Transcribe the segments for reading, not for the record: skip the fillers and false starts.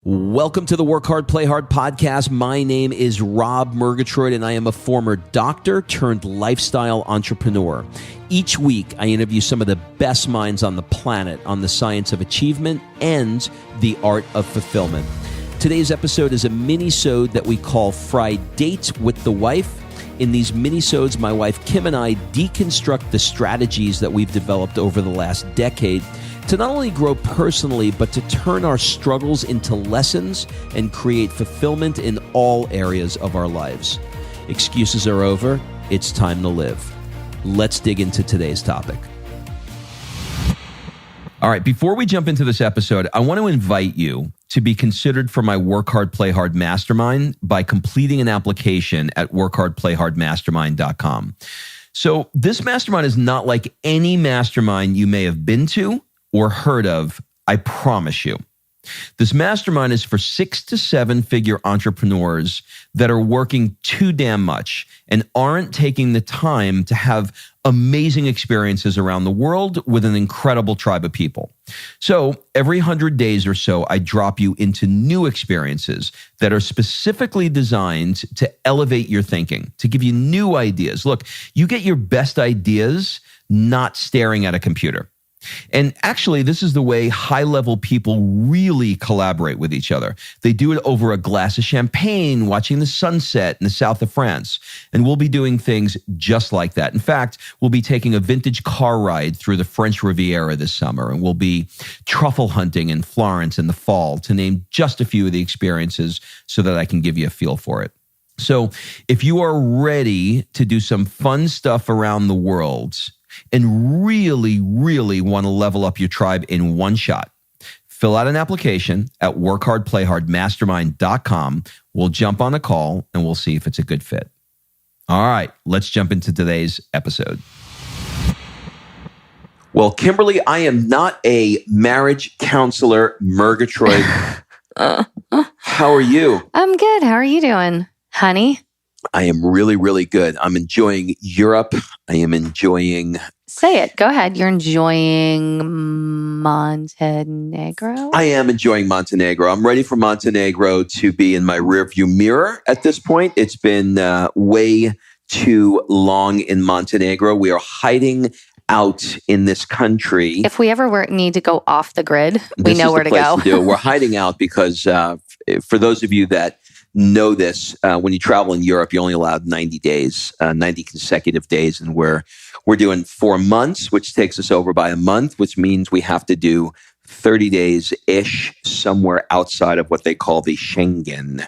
Welcome to the Work Hard, Play Hard podcast. My name is Rob Murgatroyd, and I am a former doctor turned lifestyle entrepreneur. Each week, I interview some of the best minds on the planet on the science of achievement and the art of fulfillment. Today's episode is a mini-sode that we call Fri-Date with the Wife. In these mini-sodes, my wife Kim and I deconstruct the strategies that we've developed over the last decade to not only grow personally, but to turn our struggles into lessons and create fulfillment in all areas of our lives. Excuses are over. It's time to live. Let's dig into today's topic. All right, before we jump into this episode, I want to invite you to be considered for my Work Hard, Play Hard Mastermind by completing an application at workhardplayhardmastermind.com. So this mastermind is not like any mastermind you may have been to or heard of, I promise you. This mastermind is for 6 to 7 figure entrepreneurs that are working too damn much and aren't taking the time to have amazing experiences around the world with an incredible tribe of people. So every 100 days or so, I drop you into new experiences that are specifically designed to elevate your thinking, to give you new ideas. Look, you get your best ideas not staring at a computer. And actually, this is the way high-level people really collaborate with each other. They do it over a glass of champagne, watching the sunset in the south of France. And we'll be doing things just like that. In fact, we'll be taking a vintage car ride through the French Riviera this summer, and we'll be truffle hunting in Florence in the fall, to name just a few of the experiences so that I can give you a feel for it. So if you are ready to do some fun stuff around the world and really, really want to level up your tribe in one shot, fill out an application at workhardplayhardmastermind.com. We'll jump on a call and we'll see if it's a good fit. All right, let's jump into today's episode. Well, Kimberly, I am not a marriage counselor, Murgatroyd. How are you? I'm good. How are you doing, honey? I am really, really good. I'm enjoying Europe. I am enjoying... Say it. Go ahead. You're enjoying Montenegro? I am enjoying Montenegro. I'm ready for Montenegro to be in my rearview mirror at this point. It's been way too long in Montenegro. We are hiding out in this country. If we ever need to go off the grid, we know where to go. We're hiding out because for those of you that know this, when you travel in Europe, you're only allowed 90 days, 90 consecutive days. And we're doing 4 months, which takes us over by a month, which means we have to do 30 days-ish somewhere outside of what they call the Schengen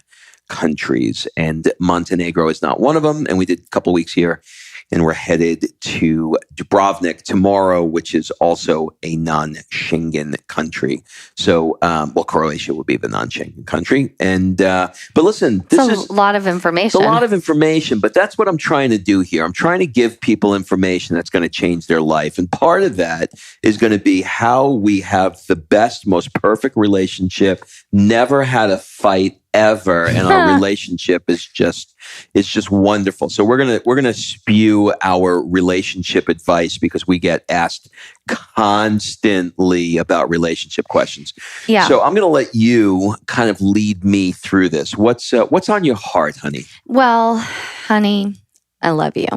countries. And Montenegro is not one of them. And we did a couple of weeks here. And we're headed to Dubrovnik tomorrow, which is also a non-Schengen country. So, Croatia will be the non-Schengen country. And but listen, this is a lot of information. It's a lot of information, but that's what I'm trying to do here. I'm trying to give people information that's going to change their life. And part of that is going to be how we have the best, most perfect relationship, never had a fight ever, and our relationship is just wonderful. So we're gonna spew our relationship advice because we get asked constantly about relationship questions. Yeah. So I'm gonna let you kind of lead me through this. What's on your heart, honey? Well, honey, I love you.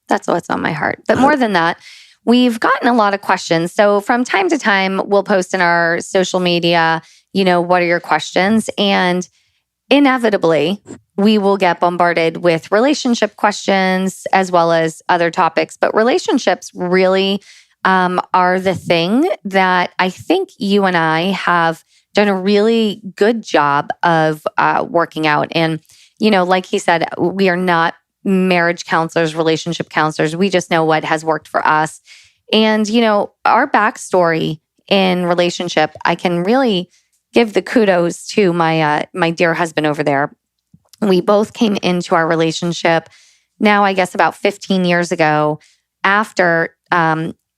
That's what's on my heart. But more than that, we've gotten a lot of questions. So from time to time, we'll post in our social media, what are your questions? And inevitably, we will get bombarded with relationship questions as well as other topics. But relationships really are the thing that I think you and I have done a really good job of working out. And, like he said, we are not marriage counselors, relationship counselors. We just know what has worked for us. And, our backstory in relationship, I can really give the kudos to my dear husband over there. We both came into our relationship now, I guess, about 15 years ago after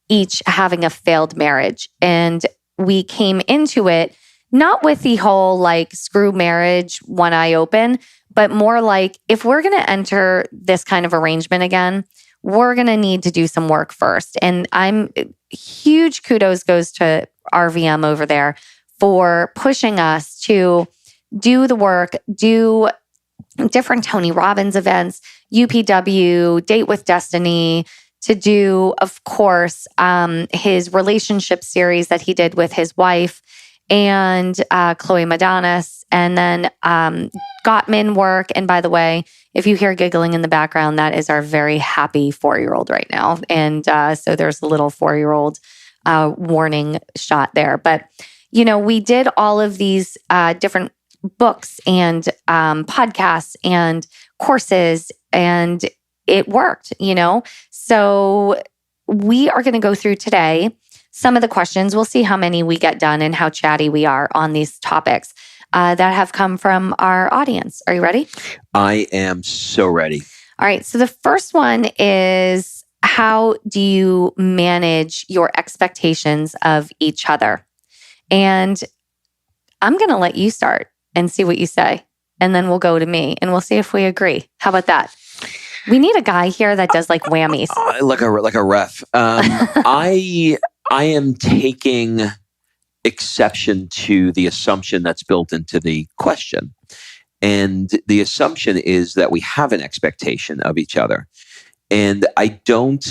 each having a failed marriage. And we came into it not with the whole screw marriage, one eye open, but more like if we're going to enter this kind of arrangement again, we're going to need to do some work first. And huge kudos goes to RVM over there for pushing us to do the work, do different Tony Robbins events, UPW, Date with Destiny, to do, of course, his relationship series that he did with his wife and Cloé Madanes, and then Gottman work. And by the way, if you hear giggling in the background, that is our very happy 4-year-old right now. And so there's a little 4-year-old warning shot there. But, we did all of these different books and podcasts and courses, and it worked, So we are going to go through today some of the questions. We'll see how many we get done and how chatty we are on these topics that have come from our audience. Are you ready? I am so ready. All right. So the first one is, how do you manage your expectations of each other? And I'm going to let you start and see what you say. And then we'll go to me and we'll see if we agree. How about that? We need a guy here that does like whammies. Like a ref. I am taking exception to the assumption that's built into the question. And the assumption is that we have an expectation of each other. And I don't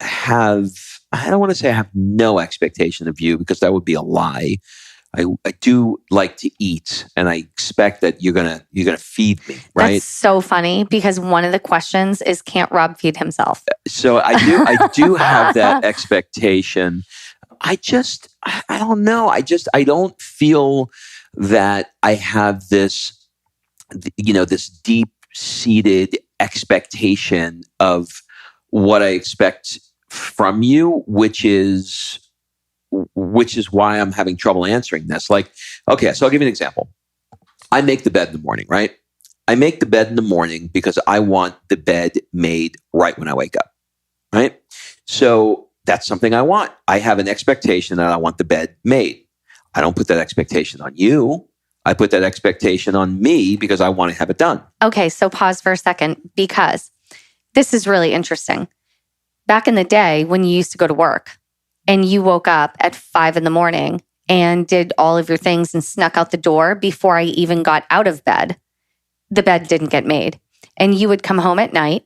want to say I have no expectation of you, because that would be a lie. I do like to eat, and I expect that you're gonna feed me, right? That's so funny, because one of the questions is, can't Rob feed himself? So I do have that expectation. I don't know. I don't feel that I have this, this deep-seated expectation of what I expect from you, which is why I'm having trouble answering this. Like, okay, so I'll give you an example. I make the bed in the morning, right? I make the bed in the morning because I want the bed made right when I wake up, right? So that's something I want. I have an expectation that I want the bed made. I don't put that expectation on you. I put that expectation on me because I want to have it done. Okay, so pause for a second, because this is really interesting. Back in the day when you used to go to work, and you woke up at 5 a.m. and did all of your things and snuck out the door before I even got out of bed, the bed didn't get made. And you would come home at night,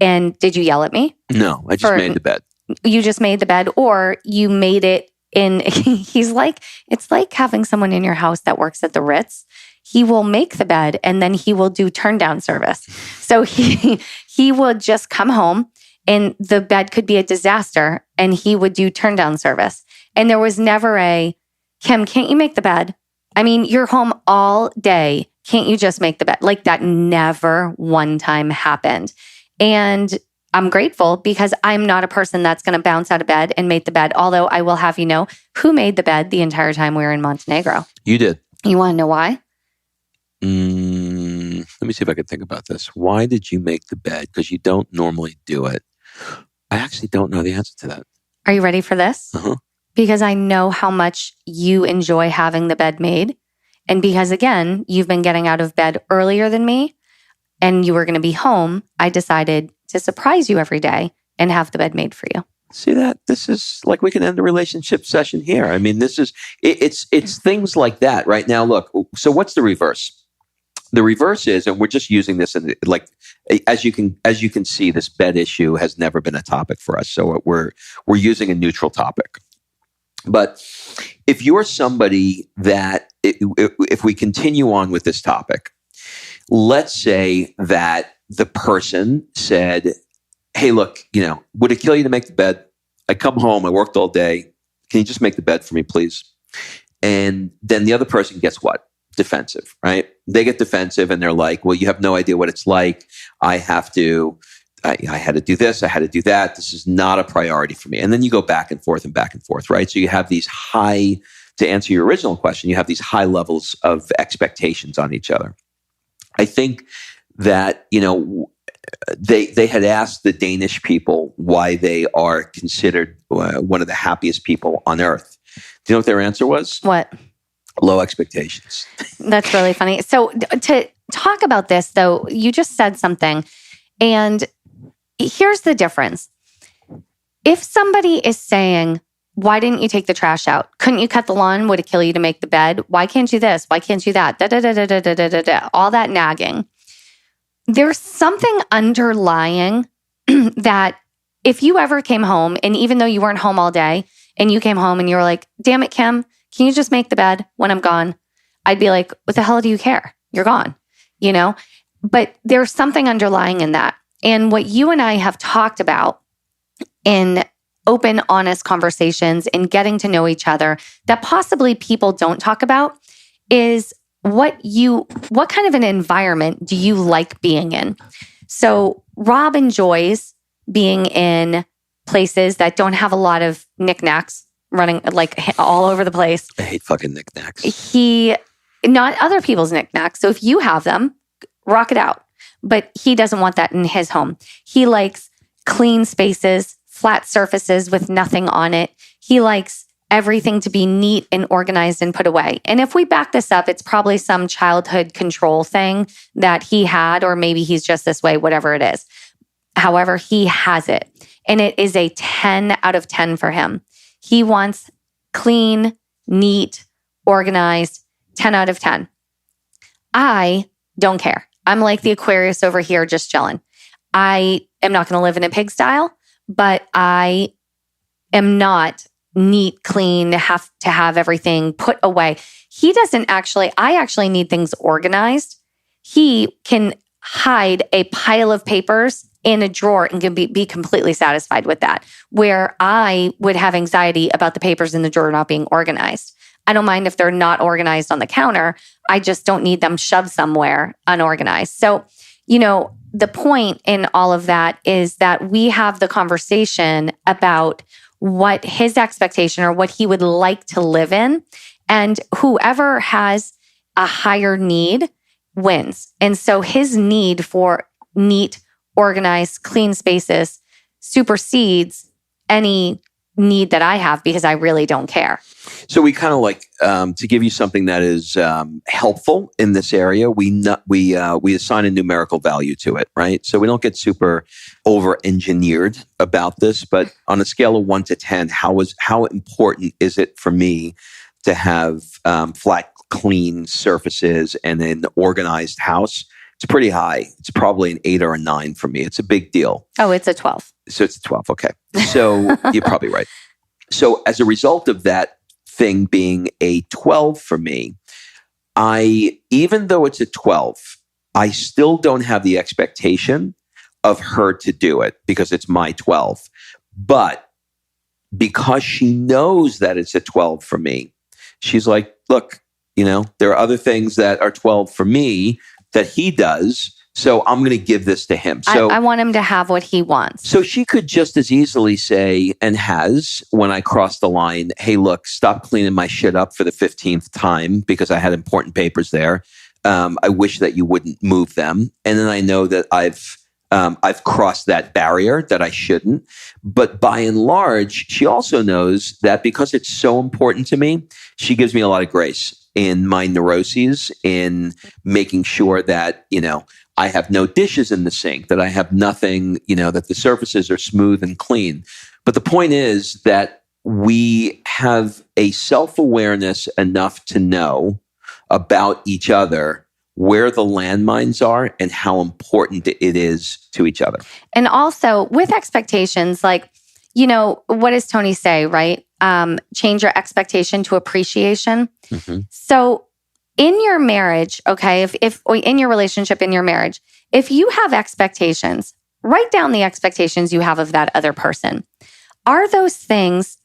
and did you yell at me? No, I just made the bed. You just made the bed, or you made it in, it's like having someone in your house that works at the Ritz. He will make the bed and then he will do turn down service. So he would just come home, and the bed could be a disaster, and he would do turn down service. And there was never a, Kim, can't you make the bed? I mean, you're home all day. Can't you just make the bed? Like, that never one time happened. And I'm grateful, because I'm not a person that's going to bounce out of bed and make the bed. Although I will have you know, who made the bed the entire time we were in Montenegro? You did. You want to know why? Let me see if I can think about this. Why did you make the bed? Because you don't normally do it. I actually don't know the answer to that. Are you ready for this? Uh-huh. Because I know how much you enjoy having the bed made. And because, again, you've been getting out of bed earlier than me, and you were going to be home, I decided to surprise you every day and have the bed made for you. See that? This is like, we can end the relationship session here. I mean, this is, it's things like that right now. Look, so what's the reverse? The reverse is, and we're just using this in, like, as you can see, this bed issue has never been a topic for us. So we're using a neutral topic. But if you're somebody that, if we continue on with this topic, let's say that the person said, hey, look, would it kill you to make the bed? I come home, I worked all day. Can you just make the bed for me, please? And then the other person gets what? Defensive, right? They get defensive and they're like, well, you have no idea what it's like. I had to do this. I had to do that. This is not a priority for me. And then you go back and forth, right? So you have these high, to answer your original question, you have these high levels of expectations on each other. I think that, they had asked the Danish people why they are considered one of the happiest people on earth. Do you know what their answer was? What? Low expectations. That's really funny. So to talk about this, though, you just said something, and here's the difference. If somebody is saying, why didn't you take the trash out? Couldn't you cut the lawn? Would it kill you to make the bed? Why can't you this? Why can't you that? Da, da, da, da, da, da, da, da, da. All that nagging. There's something underlying that if you ever came home, and even though you weren't home all day, and you came home and you were like, damn it, Kim, can you just make the bed when I'm gone? I'd be like, what the hell do you care? You're gone, you know? But there's something underlying in that. And what you and I have talked about in open, honest conversations and getting to know each other that possibly people don't talk about is what kind of an environment do you like being in? So Rob enjoys being in places that don't have a lot of knickknacks running like all over the place. I hate fucking knickknacks. Not other people's knickknacks. So if you have them, rock it out. But he doesn't want that in his home. He likes clean spaces, flat surfaces with nothing on it. He likes everything to be neat and organized and put away. And if we back this up, it's probably some childhood control thing that he had, or maybe he's just this way, whatever it is. However, he has it. And it is a 10 out of 10 for him. He wants clean, neat, organized, 10 out of 10. I don't care. I'm like the Aquarius over here just chilling. I am not going to live in a pigsty, but I am not neat, clean, have to have everything put away. I actually need things organized. He can hide a pile of papers in a drawer and can be completely satisfied with that, where I would have anxiety about the papers in the drawer not being organized. I don't mind if they're not organized on the counter. I just don't need them shoved somewhere unorganized. So, the point in all of that is that we have the conversation about what his expectation or what he would like to live in. And whoever has a higher need wins. And so his need for neat, organized, clean spaces supersedes any need that I have because I really don't care. So we kind of like to give you something that is helpful in this area. We assign a numerical value to it, right? So we don't get super over-engineered about this, but on a scale of 1 to 10, how important is it for me to have flat, clean surfaces and an organized house? It's pretty high. It's probably an 8 or a 9 for me. It's a big deal. Oh, it's a 12. So it's a 12. Okay. So you're probably right. So as a result of that thing being a 12 for me, even though it's a 12, I still don't have the expectation of her to do it because it's my 12. But because she knows that it's a 12 for me, she's like, look, there are other things that are 12 for me that he does. So I'm going to give this to him. So I want him to have what he wants. So she could just as easily say, and has, when I cross the line, hey, look, stop cleaning my shit up for the 15th time because I had important papers there. I wish that you wouldn't move them. And then I know that I've crossed that barrier that I shouldn't. But by and large, she also knows that because it's so important to me, she gives me a lot of grace in my neuroses, in making sure that, I have no dishes in the sink, that I have nothing, that the surfaces are smooth and clean. But the point is that we have a self-awareness enough to know about each other, where the landmines are and how important it is to each other. And also with expectations, like, what does Tony say, right? Change your expectation to appreciation. Mm-hmm. So in your marriage, okay, if in your relationship, in your marriage, if you have expectations, write down the expectations you have of that other person. Are those things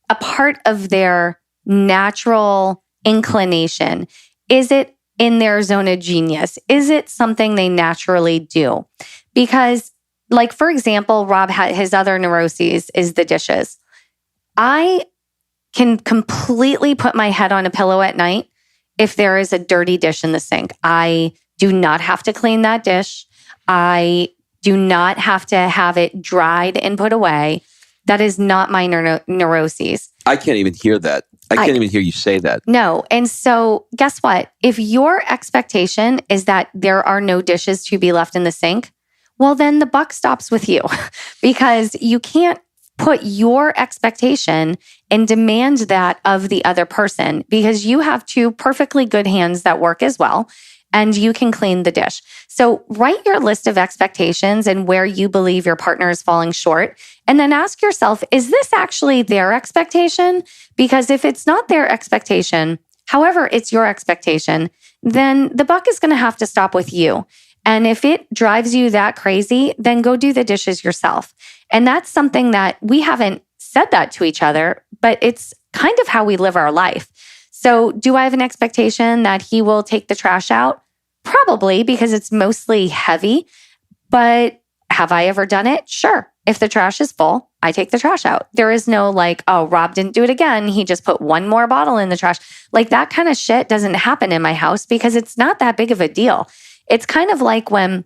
a part of their natural inclination? Is it in their zone of genius? Is it something they naturally do? Because, like, for example, Rob had his other neuroses is the dishes. I can completely put my head on a pillow at night if there is a dirty dish in the sink. I do not have to clean that dish. I do not have to have it dried and put away. That is not my neuroses. I can't even hear that. I can't even hear you say that. No. And so guess what? If your expectation is that there are no dishes to be left in the sink, well, then the buck stops with you because you can't put your expectation and demand that of the other person, because you have two perfectly good hands that work as well, and you can clean the dish. So write your list of expectations and where you believe your partner is falling short, and then ask yourself, is this actually their expectation? Because if it's not their expectation, however, it's your expectation, then the buck is going to have to stop with you. And if it drives you that crazy, then go do the dishes yourself. And that's something that we haven't said that to each other, but it's kind of how we live our life. So do I have an expectation that he will take the trash out? Probably, because it's mostly heavy. But have I ever done it? Sure. If the trash is full, I take the trash out. There is no like, oh, Rob didn't do it again. He just put one more bottle in the trash. Like that kind of shit doesn't happen in my house because it's not that big of a deal. It's kind of like when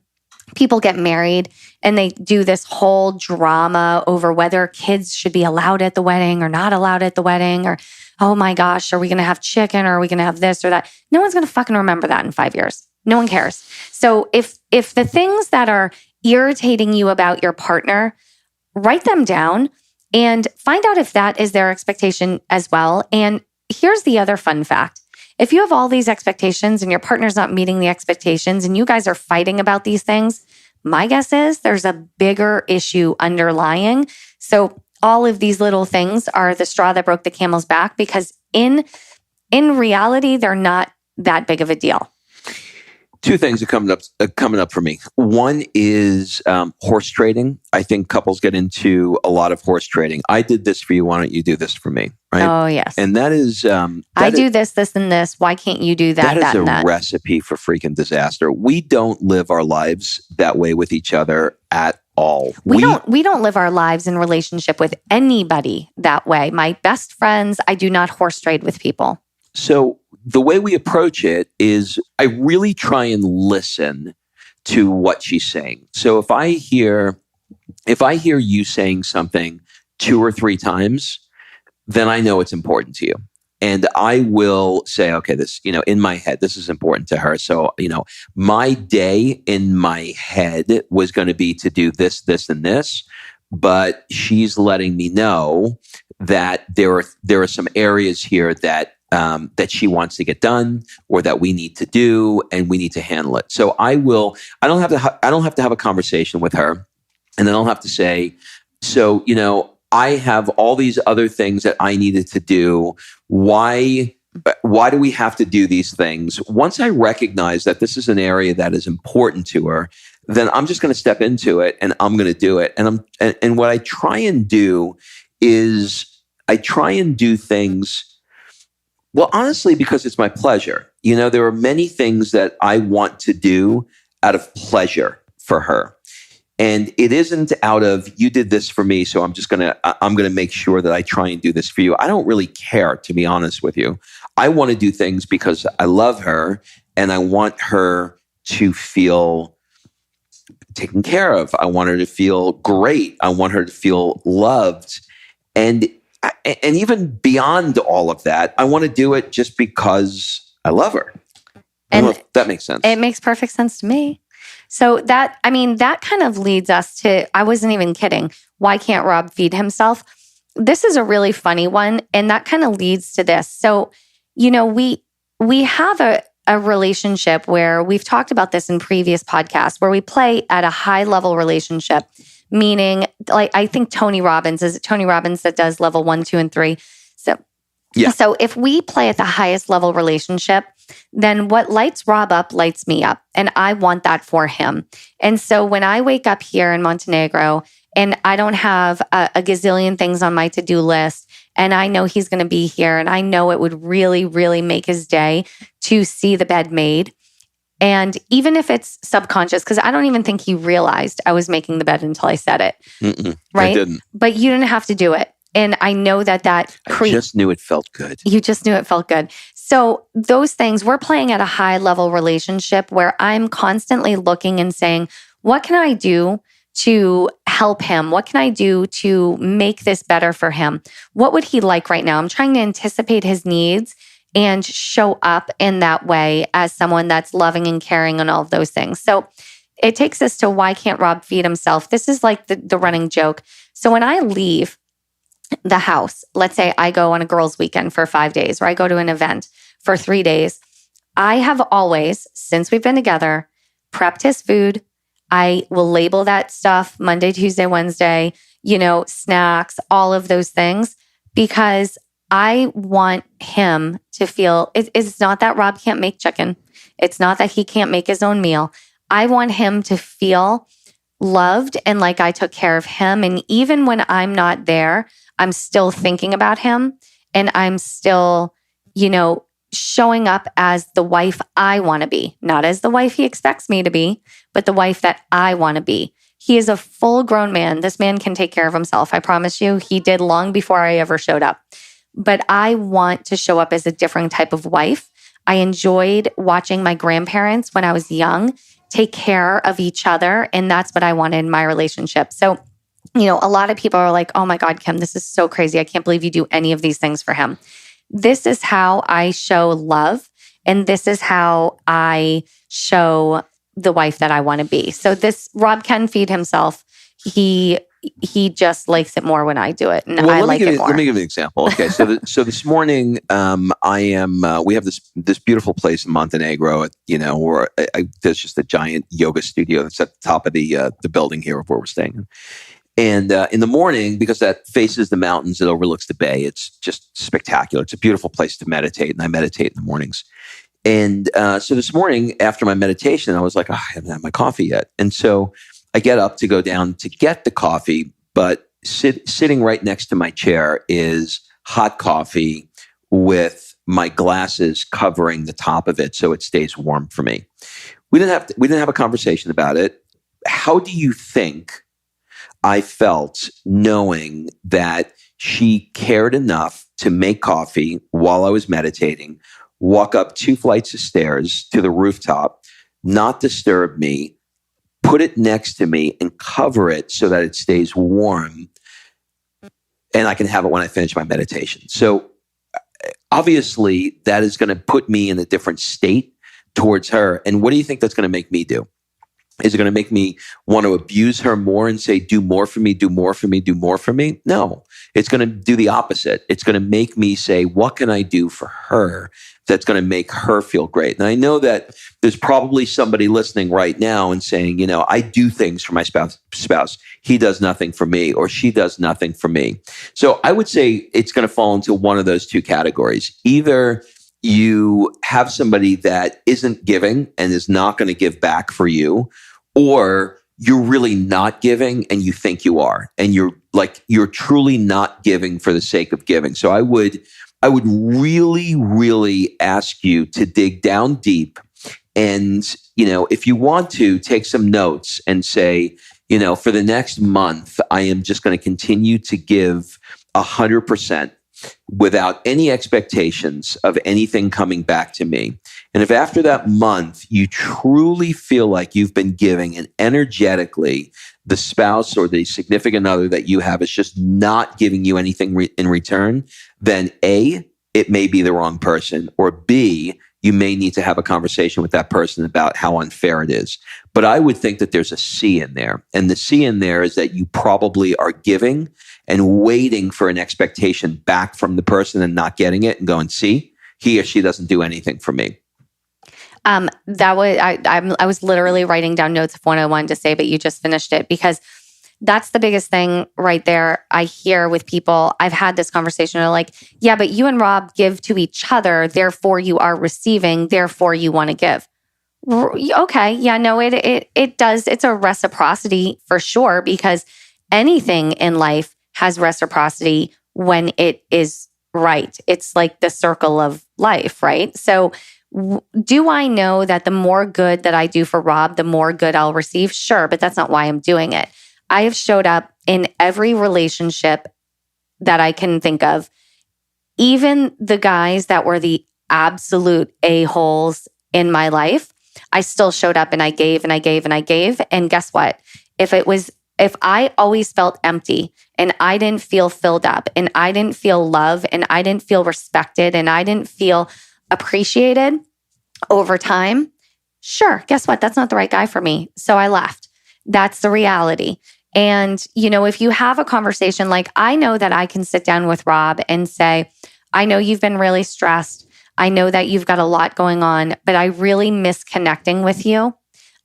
people get married and they do this whole drama over whether kids should be allowed at the wedding or not allowed at the wedding, or, oh my gosh, are we going to have chicken or are we going to have this or that? No one's going to fucking remember that in 5 years. No one cares. So if the things that are irritating you about your partner, write them down and find out if that is their expectation as well. And here's the other fun fact. If you have all these expectations and your partner's not meeting the expectations and you guys are fighting about these things, my guess is there's a bigger issue underlying. So all of these little things are the straw that broke the camel's back, because in reality, they're not that big of a deal. Two things are coming up for me. One is horse trading. I think couples get into a lot of horse trading. I did this for you. Why don't you do this for me? Right? Oh, yes. And that is... I do this, and this. Why can't you do that, that and that? That is a recipe for freaking disaster. We don't live our lives that way with each other at all. We don't live our lives in relationship with anybody that way. My best friends, I do not horse trade with people. So the way we approach it is I really try and listen to what she's saying. So if I hear you saying something 2 or 3 times, then I know it's important to you. And I will say, okay, this, in my head, this is important to her. So, my day in my head was going to be to do this, this, and this. But she's letting me know that there are some areas here that she wants to get done, or that we need to do, and we need to handle it. So I don't have to have a conversation with her, and then I'll have to say, so, I have all these other things that I needed to do. Why do we have to do these things? Once I recognize that this is an area that is important to her, then I'm just going to step into it and I'm going to do it. And what I try and do is I try and do things, well, honestly, because it's my pleasure. There are many things that I want to do out of pleasure for her. And it isn't out of, you did this for me, so I'm going to make sure that I try and do this for you. I don't really care, to be honest with you. I want to do things because I love her and I want her to feel taken care of. I want her to feel great. I want her to feel loved. And even beyond all of that, I want to do it just because I love her. I don't know if that makes sense. It makes perfect sense to me. So that kind of leads us to, I wasn't even kidding. Why can't Rob feed himself? This is a really funny one. And that kind of leads to this. So, we have a relationship where we've talked about this in previous podcasts, where we play at a high level relationship, meaning like, I think Tony Robbins that does level 1, 2, and 3. So if we play at the highest level relationship, then what lights Rob up lights me up. And I want that for him. And so when I wake up here in Montenegro and I don't have a gazillion things on my to-do list, and I know he's going to be here, and I know it would really, really make his day to see the bed made. And even if it's subconscious, because I don't even think he realized I was making the bed until I said it. Right? I didn't. But you didn't have to do it. And I know that I just knew it felt good. You just knew it felt good. So those things, we're playing at a high level relationship where I'm constantly looking and saying, what can I do to help him? What can I do to make this better for him? What would he like right now? I'm trying to anticipate his needs and show up in that way as someone that's loving and caring and all of those things. So it takes us to why can't Rob feed himself? This is like the running joke. So when I leave the house, let's say I go on a girls' weekend for 5 days, or I go to an event for 3 days, I have always, since we've been together, prepped his food. I will label that stuff Monday, Tuesday, Wednesday, snacks, all of those things, because I want him to feel, it's not that Rob can't make chicken. It's not that he can't make his own meal. I want him to feel loved and like I took care of him. And even when I'm not there, I'm still thinking about him, and I'm still, showing up as the wife I want to be, not as the wife he expects me to be, but the wife that I want to be. He is a full grown man. This man can take care of himself. I promise you, he did long before I ever showed up. But I want to show up as a different type of wife. I enjoyed watching my grandparents when I was young take care of each other. And that's what I wanted in my relationship. So, a lot of people are like, oh my God, Kim, this is so crazy. I can't believe you do any of these things for him. This is how I show love. And this is how I show the wife that I want to be. So this Rob can feed himself. He just likes it more when I do it, and I like it more. Let me give you an example. Okay, so this morning, we have this beautiful place in Montenegro. Where there's just a giant yoga studio that's at the top of the building here of where we're staying. And in the morning, because that faces the mountains, it overlooks the bay. It's just spectacular. It's a beautiful place to meditate, and I meditate in the mornings. And so this morning, after my meditation, I was like, I haven't had my coffee yet. And so I get up to go down to get the coffee, but sitting right next to my chair is hot coffee with my glasses covering the top of it so it stays warm for me. We didn't have a conversation about it. How do you think I felt knowing that she cared enough to make coffee while I was meditating, walk up 2 flights of stairs to the rooftop, not disturb me, put it next to me and cover it so that it stays warm, and I can have it when I finish my meditation? So obviously that is going to put me in a different state towards her. And what do you think that's going to make me do? Is it going to make me want to abuse her more and say, do more for me, do more for me, do more for me? No, it's going to do the opposite. It's going to make me say, what can I do for her that's going to make her feel great? And I know that there's probably somebody listening right now and saying, I do things for my spouse. He does nothing for me, or she does nothing for me. So I would say it's going to fall into one of those 2 categories. Either you have somebody that isn't giving and is not going to give back for you, or you're really not giving and you think you are, and you're truly not giving for the sake of giving. So I would really, really ask you to dig down deep, and if you want to, take some notes and say, for the next month, I am just going to continue to give 100%. Without any expectations of anything coming back to me. And if after that month you truly feel like you've been giving, and energetically the spouse or the significant other that you have is just not giving you anything in return, then A, it may be the wrong person, or B, you may need to have a conversation with that person about how unfair it is. But I would think that there's a C in there. And the C in there is that you probably are giving and waiting for an expectation back from the person and not getting it and going, see, he or she doesn't do anything for me. I was literally writing down notes of what I wanted to say, but you just finished it, because that's the biggest thing right there. I hear with people, I've had this conversation, they're like, yeah, but you and Rob give to each other, therefore you are receiving, therefore you want to give. Okay, yeah, no, it does. It's a reciprocity for sure, because anything in life has reciprocity when it is right. It's like the circle of life, right? So do I know that the more good that I do for Rob, the more good I'll receive? Sure, but that's not why I'm doing it. I have showed up in every relationship that I can think of, even the guys that were the absolute a-holes in my life. I still showed up and I gave and I gave and I gave. And guess what? If I always felt empty and I didn't feel filled up and I didn't feel love and I didn't feel respected and I didn't feel appreciated over time, Sure, guess what? That's not the right guy for me. So I left. That's the reality. And, if you have a conversation, like I know that I can sit down with Rob and say, I know you've been really stressed. I know that you've got a lot going on, but I really miss connecting with you.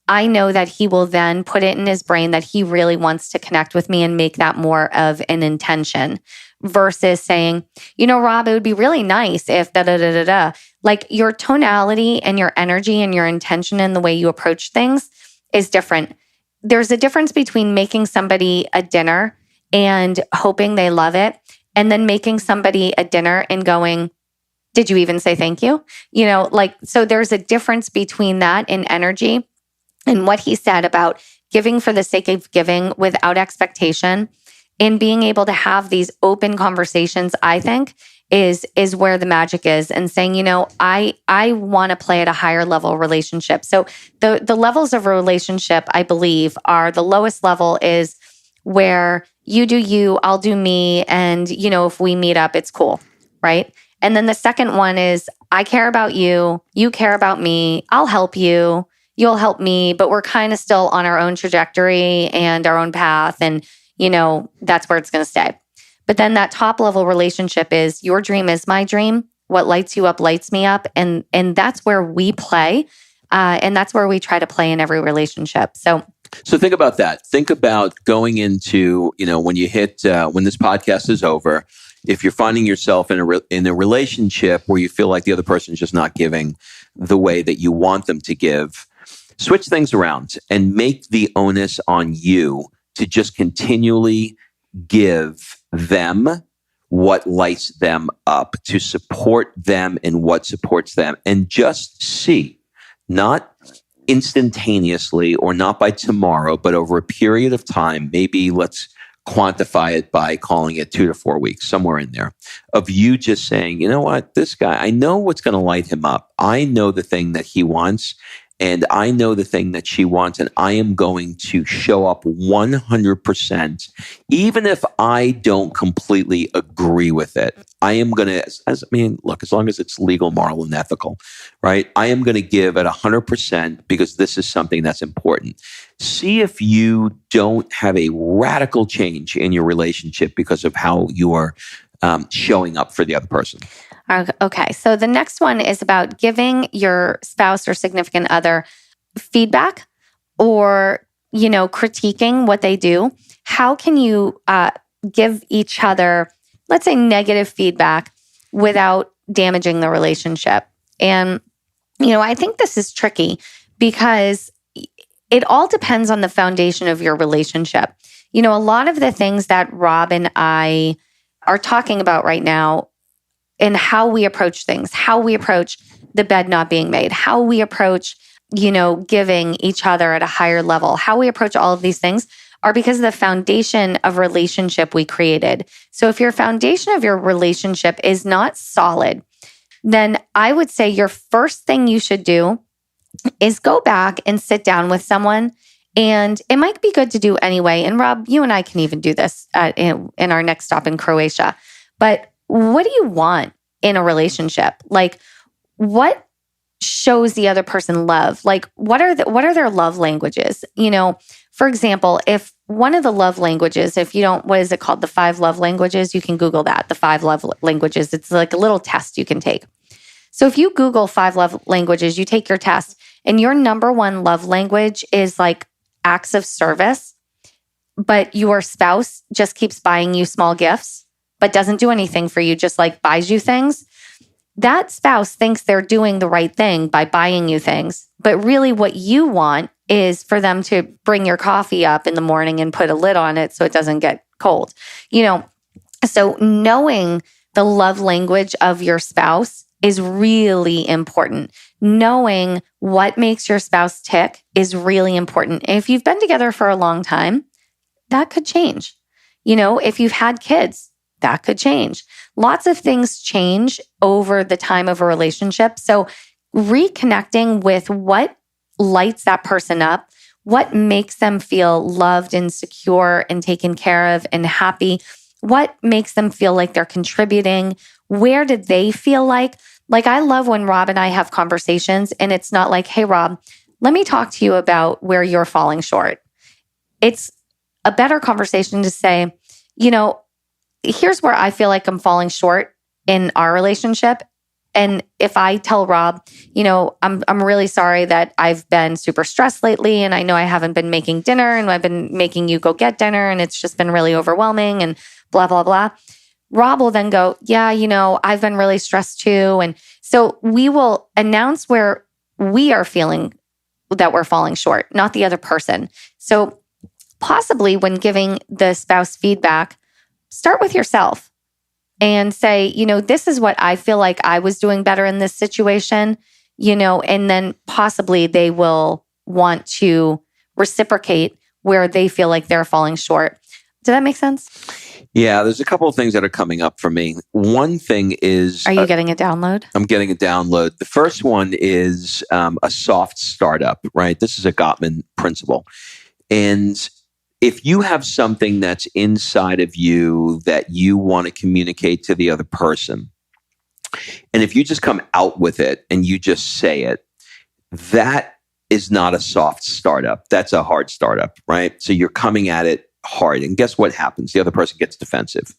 I know that he will then put it in his brain that he really wants to connect with me and make that more of an intention versus saying, Rob, it would be really nice if da da da da da. Like your tonality and your energy and your intention and the way you approach things is different. There's a difference between making somebody a dinner and hoping they love it, and then making somebody a dinner and going, did you even say thank you? So there's a difference between that in energy and what he said about giving for the sake of giving without expectation and being able to have these open conversations, I think, is where the magic is. And saying, I want to play at a higher level relationship. So the levels of a relationship, I believe, are the lowest level is where you do you, I'll do me. And, if we meet up, it's cool, right? And then the second one is I care about you, you care about me, I'll help you, you'll help me, but we're kind of still on our own trajectory and our own path. And, that's where it's going to stay. But then that top level relationship is your dream is my dream. What lights you up lights me up. And that's where we play. And that's where we try to play in every relationship. So think about that. Think about going into, when you hit, when this podcast is over, if you're finding yourself in a relationship where you feel like the other person is just not giving the way that you want them to give, switch things around and make the onus on you to just continually give them what lights them up, to support them in what supports them, and just see, not instantaneously or not by tomorrow, but over a period of time, maybe let's quantify it by calling it 2 to 4 weeks, somewhere in there, of you just saying, you know what, this guy, I know what's going to light him up. I know the thing that he wants, and I know the thing that she wants, and I am going to show up 100%, even if I don't completely agree with it. I am going to, look, as long as it's legal, moral, and ethical, right? I am going to give at 100% because this is something that's important. See if you don't have a radical change in your relationship because of how you are showing up for the other person. Okay, so the next one is about giving your spouse or significant other feedback or, critiquing what they do. How can you give each other, let's say, negative feedback without damaging the relationship? And, I think this is tricky because it all depends on the foundation of your relationship. A lot of the things that Rob and I are talking about right now and how we approach things, how we approach the bed not being made, how we approach, giving each other at a higher level, how we approach all of these things are because of the foundation of relationship we created. So if your foundation of your relationship is not solid, then I would say your first thing you should do is go back and sit down with someone. And it might be good to do anyway. And Rob, you and I can even do this in our next stop in Croatia. But what do you want in a relationship? Like, what shows the other person love? Like, what are their love languages? For example, if one of the love languages, if you don't, what is it called? The 5 love languages. You can Google that, the 5 love languages. It's like a little test you can take. So if you Google 5 love languages, you take your test and your number 1 love language is like acts of service, but your spouse just keeps buying you small gifts, but doesn't do anything for you, just like buys you things. That spouse thinks they're doing the right thing by buying you things. But really what you want is for them to bring your coffee up in the morning and put a lid on it so it doesn't get cold. So knowing the love language of your spouse is really important. Knowing what makes your spouse tick is really important. And if you've been together for a long time, that could change. If you've had kids, that could change. Lots of things change over the time of a relationship. So reconnecting with what lights that person up, what makes them feel loved and secure and taken care of and happy, what makes them feel like they're contributing, where did they feel like I love when Rob and I have conversations and it's not like, hey, Rob, let me talk to you about where you're falling short. It's a better conversation to say, here's where I feel like I'm falling short in our relationship. And if I tell Rob, I'm really sorry that I've been super stressed lately, and I know I haven't been making dinner, and I've been making you go get dinner, and it's just been really overwhelming and blah, blah, blah. Rob will then go, yeah, I've been really stressed too. And so we will announce where we are feeling that we're falling short, not the other person. So possibly when giving the spouse feedback, start with yourself and say, this is what I feel like I was doing better in this situation, and then possibly they will want to reciprocate where they feel like they're falling short. Does that make sense? Yeah, there's a couple of things that are coming up for me. One thing is... Are you getting a download? I'm getting a download. The first one is a soft startup, right? This is a Gottman principle. And if you have something that's inside of you that you want to communicate to the other person, and if you just come out with it and you just say it, that is not a soft startup. That's a hard startup, right? So you're coming at it hard. And guess what happens? The other person gets defensive.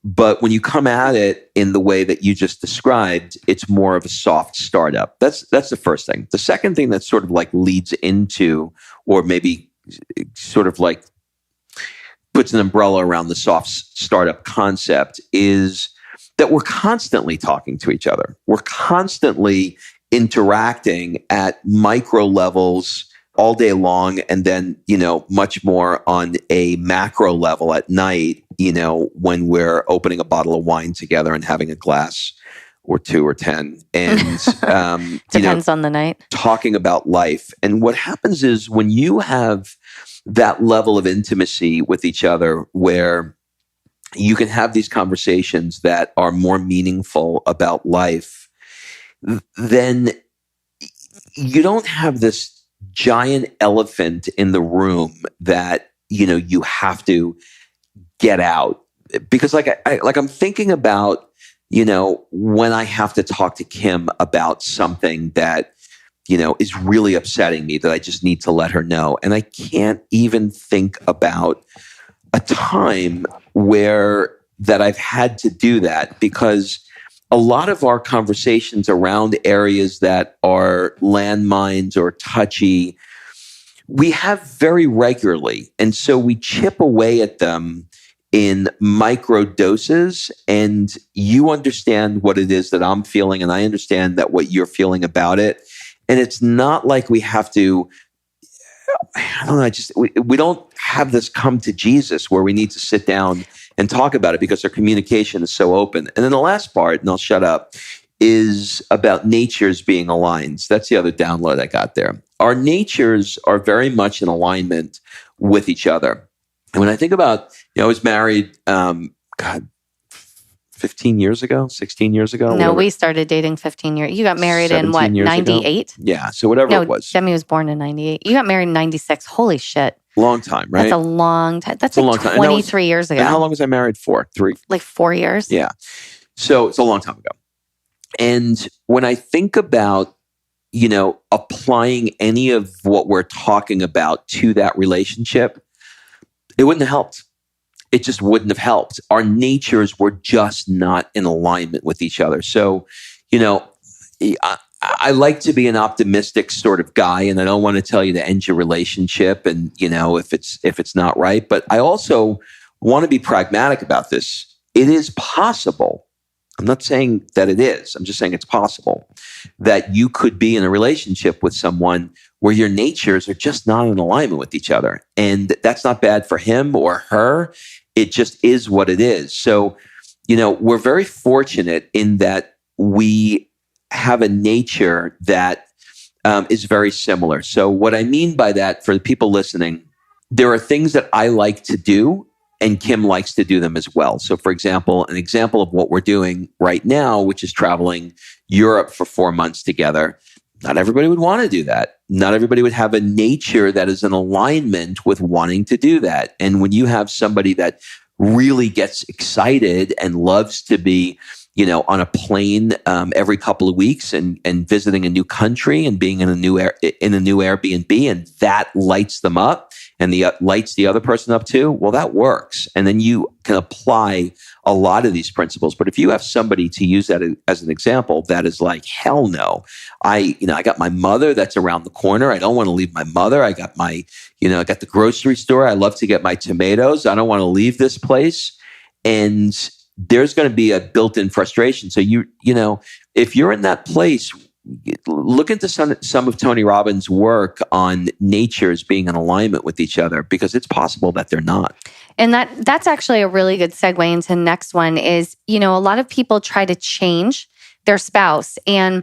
But when you come at it in the way that you just described, it's more of a soft startup. That's the first thing. The second thing that sort of like leads into, or maybe sort of like puts an umbrella around the soft startup concept, is that we're constantly talking to each other. We're constantly interacting at micro levels all day long, and then, much more on a macro level at night, when we're opening a bottle of wine together and having a glass or 2 or 10. And depends on the night. Talking about life. And what happens is when you have that level of intimacy with each other where you can have these conversations that are more meaningful about life, then you don't have this giant elephant in the room that, you have to get out. Because I'm thinking about, when I have to talk to Kim about something that, is really upsetting me, that I just need to let her know. And I can't even think about a time where that I've had to do that, because a lot of our conversations around areas that are landmines or touchy, we have very regularly. And so we chip away at them in micro doses, and you understand what it is that I'm feeling, and I understand that what you're feeling about it. And it's not like we have to, I don't know, we don't have this come to Jesus where we need to sit down and talk about it because our communication is so open. And then the last part, and I'll shut up, is about natures being aligned. That's the other download I got there. Our natures are very much in alignment with each other. And when I think about, I was married, 15 years ago, 16 years ago. No, whatever. We started dating 15 years. You got married in what, 98? Yeah, so whatever it was. Demi was born in 98. You got married in 96. Holy shit. Long time, right? That's a long time. That's like a long time. 23 years ago. And how long was I married for? 3? Like 4 years? Yeah. So it's a long time ago. And when I think about, applying any of what we're talking about to that relationship, it wouldn't have helped. It just wouldn't have helped. Our natures were just not in alignment with each other. So, I like to be an optimistic sort of guy, and I don't want to tell you to end your relationship and, if it's not right. But I also want to be pragmatic about this. It is possible. I'm not saying that it is. I'm just saying it's possible that you could be in a relationship with someone where your natures are just not in alignment with each other. And that's not bad for him or her. It just is what it is. So, we're very fortunate in that we have a nature that is very similar. So what I mean by that, for the people listening, there are things that I like to do, and Kim likes to do them as well. So for example, an example of what we're doing right now, which is traveling Europe for 4 months together. Not everybody would want to do that. Not everybody would have a nature that is in alignment with wanting to do that. And when you have somebody that really gets excited and loves to be on a plane every couple of weeks and visiting a new country and being in a new Airbnb, and that lights them up and lights the other person up too. Well, that works. And then you can apply a lot of these principles. But if you have somebody, to use that as an example, that is like, hell no, I got my mother that's around the corner. I don't want to leave my mother. I got I got the grocery store. I love to get my tomatoes. I don't want to leave this place. And there's going to be a built-in frustration. So if you're in that place, look into some of Tony Robbins' work on natures being in alignment with each other, because it's possible that they're not. And that's actually a really good segue into the next one is, a lot of people try to change their spouse. And,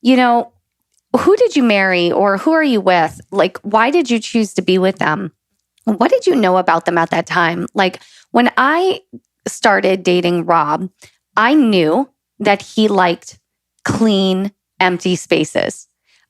who did you marry or who are you with? Like, why did you choose to be with them? What did you know about them at that time? Like, when I started dating Rob, I knew that he liked clean, empty spaces.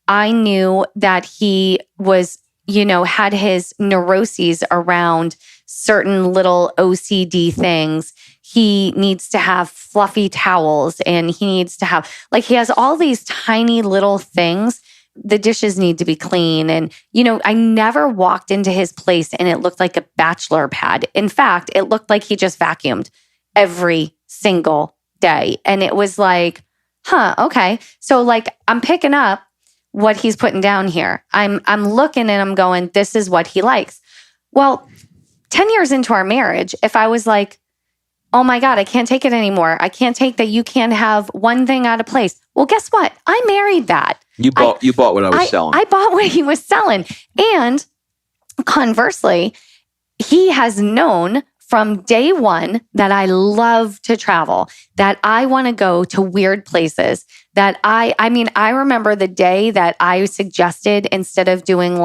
I knew that he was, had his neuroses around certain little OCD things. He needs to have fluffy towels and he needs to have, he has all these tiny little things. The dishes need to be clean. And, I never walked into his place and it looked like a bachelor pad. In fact, it looked like he just vacuumed every single day. And it was like, okay. So I'm picking up what he's putting down here. I'm looking and I'm going, this is what he likes. Well, 10 years into our marriage, if I was like, oh my God, I can't take it anymore. I can't take that you can't have one thing out of place. Well, guess what? I married that. You bought what I was selling. I bought what he was selling. And conversely, he has known from day one that I love to travel, that I want to go to weird places, that I remember the day that I suggested, instead of doing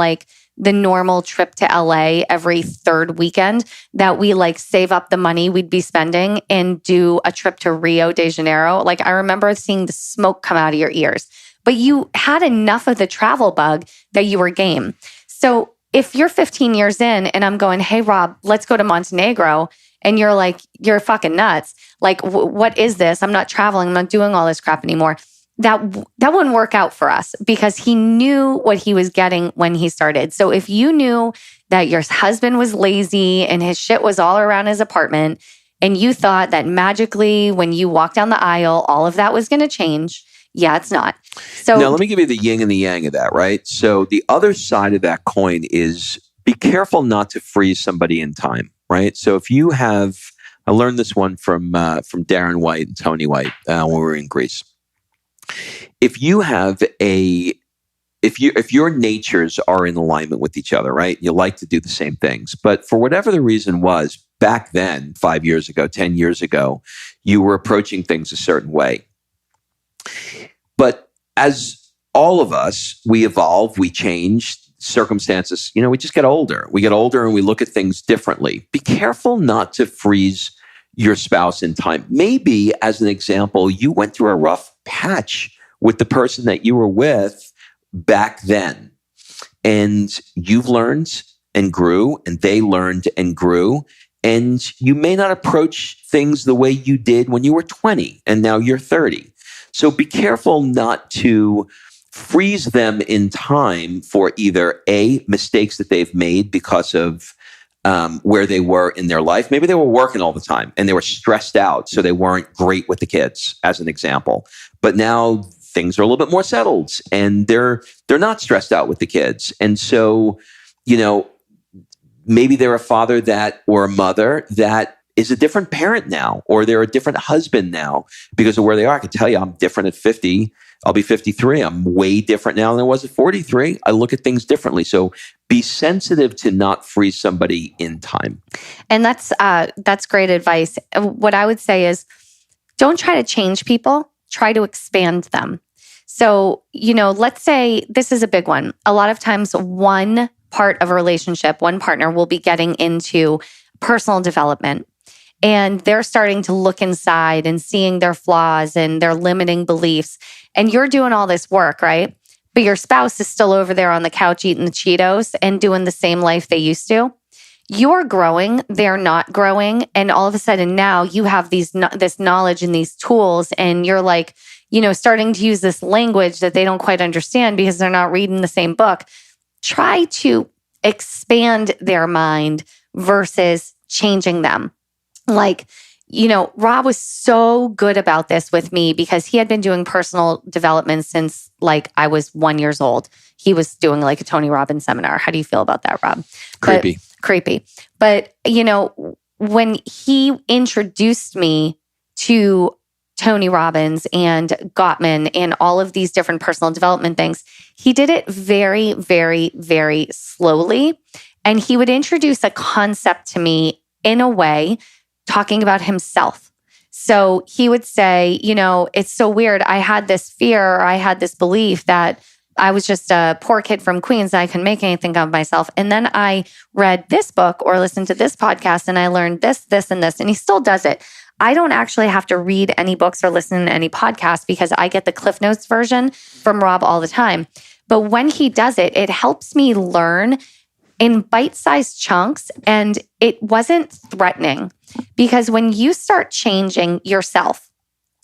the normal trip to LA every third weekend, that we save up the money we'd be spending and do a trip to Rio de Janeiro. I remember seeing the smoke come out of your ears, but you had enough of the travel bug that you were game. So if you're 15 years in and I'm going, hey, Rob, let's go to Montenegro. And you're like, you're fucking nuts. What is this? I'm not traveling. I'm not doing all this crap anymore. That wouldn't work out for us, because he knew what he was getting when he started. So if you knew that your husband was lazy and his shit was all around his apartment, and you thought that magically when you walk down the aisle, all of that was going to change, yeah, it's not. So now let me give you the yin and the yang of that, right? So the other side of that coin is, be careful not to freeze somebody in time, right? So if you have, I learned this one from Darren White and Tony White when we were in Greece. If your natures are in alignment with each other, right? You like to do the same things, but for whatever the reason was, back then, 5 years ago, 10 years ago, you were approaching things a certain way. But as all of us, we evolve, we change, circumstances, we just get older. We get older and we look at things differently. Be careful not to freeze your spouse in time. Maybe, as an example, you went through a rough patch with the person that you were with back then, and you've learned and grew, and they learned and grew, and you may not approach things the way you did when you were 20 and now you're 30. So be careful not to freeze them in time for either A, mistakes that they've made because of where they were in their life. Maybe they were working all the time and they were stressed out, so they weren't great with the kids, as an example. But now things are a little bit more settled and they're not stressed out with the kids. And so, maybe they're a father or a mother that is a different parent now, or they're a different husband now because of where they are. I can tell you, I'm different at 50. I'll be 53. I'm way different now than I was at 43. I look at things differently. So be sensitive to not freeze somebody in time. And that's great advice. What I would say is, don't try to change people, try to expand them. So, let's say this is a big one. A lot of times one part of a relationship, one partner will be getting into personal development. And they're starting to look inside and seeing their flaws and their limiting beliefs. And you're doing all this work, right? But your spouse is still over there on the couch eating the Cheetos and doing the same life they used to. you're growing, they're not growing. And all of a sudden now you have this knowledge and these tools, and you're like, starting to use this language that they don't quite understand because they're not reading the same book. Try to expand their mind versus changing them. Like, Rob was so good about this with me because he had been doing personal development since like I was 1 year old. He was doing like a Tony Robbins seminar. How do you feel about that, Rob? Creepy. But, when he introduced me to Tony Robbins and Gottman and all of these different personal development things, he did it very, very, very slowly. And he would introduce a concept to me in a way talking about himself. So he would say, it's so weird. I had this fear, or I had this belief that I was just a poor kid from Queens. I couldn't make anything of myself. And then I read this book or listened to this podcast and I learned this, this, and this. And he still does it. I don't actually have to read any books or listen to any podcasts because I get the Cliff Notes version from Rob all the time. But when he does it, it helps me learn in bite-sized chunks, and it wasn't threatening. Because when you start changing yourself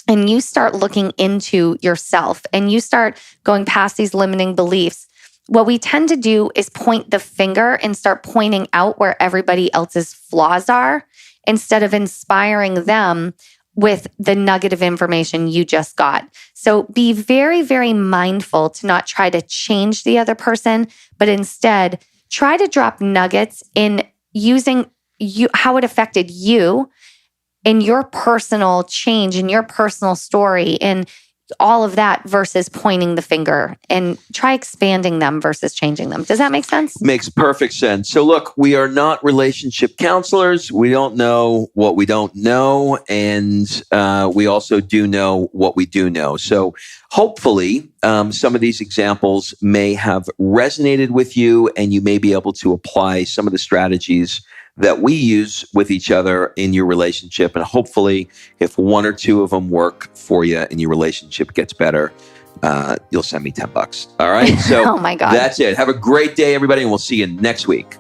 and you start looking into yourself and you start going past these limiting beliefs, what we tend to do is point the finger and start pointing out where everybody else's flaws are instead of inspiring them with the nugget of information you just got. So be very, very mindful to not try to change the other person, but instead try to drop nuggets in using how it affected you in your personal change, in your personal story, and all of that versus pointing the finger, and try expanding them versus changing them. Does that make sense? Makes perfect sense. So look, we are not relationship counselors. We don't know what we don't know. And we also do know what we do know. So hopefully some of these examples may have resonated with you, and you may be able to apply some of the strategies that we use with each other in your relationship. And hopefully, if one or two of them work for you and your relationship gets better, you'll send me $10. All right. So oh my God. That's it. Have a great day, everybody. And we'll see you next week.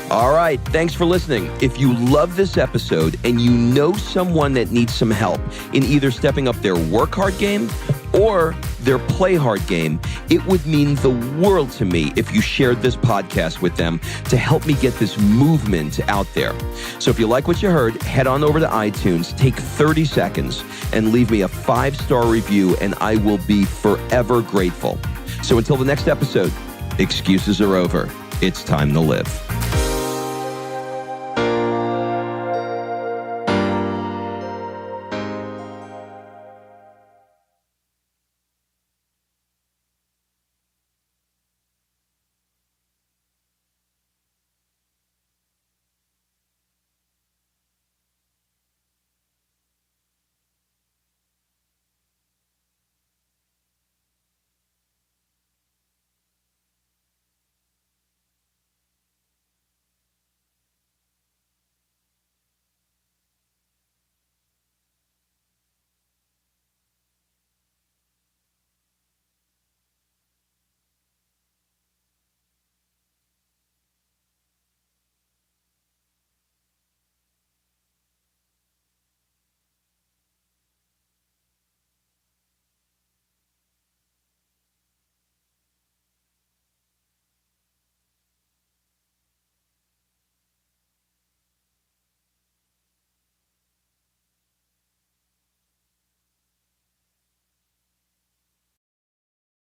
All right. Thanks for listening. If you love this episode and you know someone that needs some help in either stepping up their work hard game or their play hard game, it would mean the world to me if you shared this podcast with them to help me get this movement out there. So if you like what you heard, head on over to iTunes, take 30 seconds and leave me a 5-star review, and I will be forever grateful. So until the next episode, excuses are over. It's time to live.